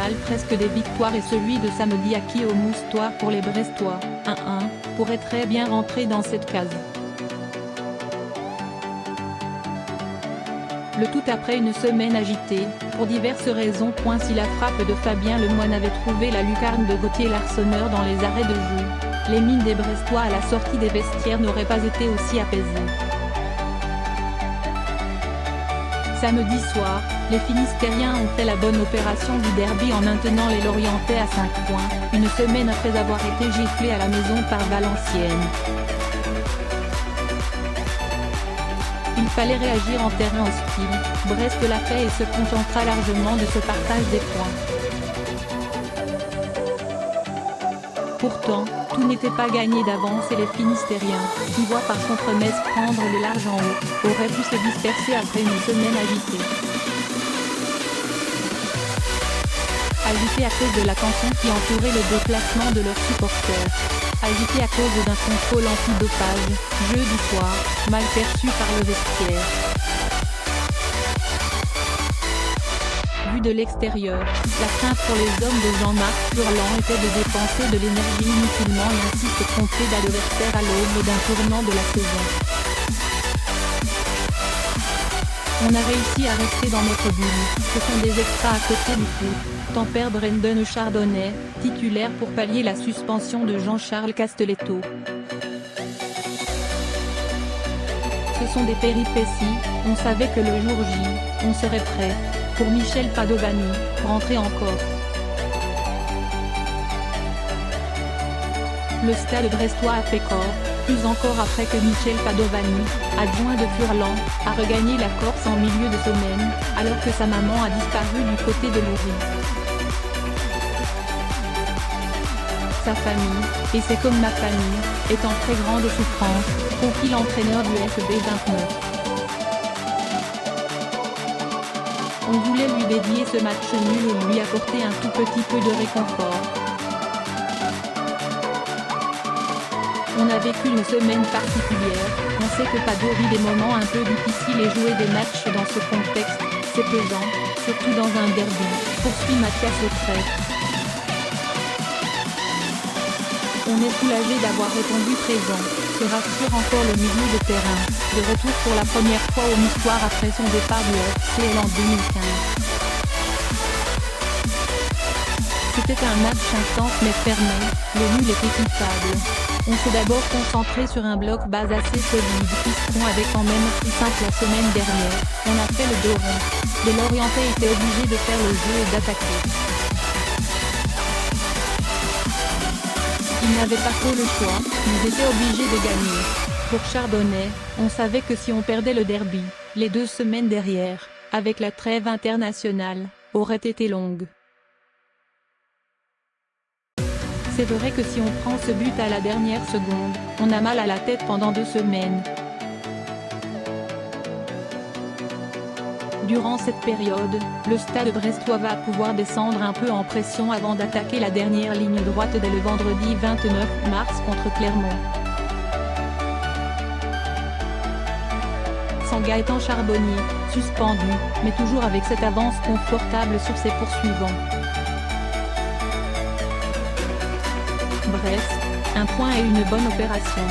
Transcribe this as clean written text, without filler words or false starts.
général presque des victoires et celui de samedi acquis au Moustoir pour les Brestois, 1-1, pourrait très bien rentrer dans cette case. Le tout après une semaine agitée, pour diverses raisons. Si la frappe de Fabien Lemoine avait trouvé la lucarne de Gauthier Larsonneur dans les arrêts de jeu, les mines des Brestois à la sortie des vestiaires n'auraient pas été aussi apaisées. Samedi soir, les Finistériens ont fait la bonne opération du derby en maintenant les Lorientais à 5 points, une semaine après avoir été giflés à la maison par Valenciennes. Il fallait réagir en terrain hostile, Brest l'a fait et se contentera largement de ce partage des points. Pourtant, tout n'était pas gagné d'avance et les Finistériens, qui voient par contre Metz prendre le large en haut, auraient pu se disperser après une semaine agitée. Agité à cause de la tension qui entourait le déplacement de leurs supporters. Agité à cause d'un contrôle antidopage, jeudi soir, mal perçu par le vestiaire. Vu de l'extérieur, la crainte pour les hommes de Jean-Marc Furlan était de dépenser de l'énergie inutilement et ainsi se tromper d'adversaire à l'aube d'un tournant de la saison. On a réussi à rester dans notre bulle, ce sont des extras à côté du foot, tempère Brendan Chardonnay, titulaire pour pallier la suspension de Jean-Charles Castelletto. Ce sont des péripéties, on savait que le jour J, on serait prêt. Pour Michel Padovani, rentrer en Corse. Le stade brestois a fait corps, plus encore après que Michel Padovani, adjoint de Furlan, a regagné la Corse en milieu de semaine, alors que sa maman a disparu du côté de Loury. Sa famille, et c'est comme ma famille, est en très grande souffrance, confie l'entraîneur du FB 29. On voulait lui dédier ce match nul et lui apporter un tout petit peu de réconfort. On a vécu une semaine particulière, on sait que Pado vit des moments un peu difficiles et jouer des matchs dans ce contexte, c'est pesant, surtout dans un derby, poursuit Mathias Autrey. On est soulagé d'avoir répondu présent, se rassure encore le milieu de terrain, de retour pour la première fois au Moustoir après son départ du FCL en 2015. C'était un match intense mais fermé, le nul est équitable. On s'est d'abord concentré sur un bloc base assez solide puisqu'on avait quand même pris 5 la semaine dernière, on a fait le dos rond. Les Lorientais étaient obligés de faire le jeu et d'attaquer. Ils n'avaient pas trop le choix, ils étaient obligés de gagner. Pour Chardonnay, on savait que si on perdait le derby, les 2 semaines derrière, avec la trêve internationale, auraient été longues. C'est vrai que si on prend ce but à la dernière seconde, on a mal à la tête pendant 2 semaines. Durant cette période, le stade brestois va pouvoir descendre un peu en pression avant d'attaquer la dernière ligne droite dès le vendredi 29 mars contre Clermont. Sans Gaëtan Charbonnier, suspendu, mais toujours avec cette avance confortable sur ses poursuivants. Bref, un point et une bonne opération.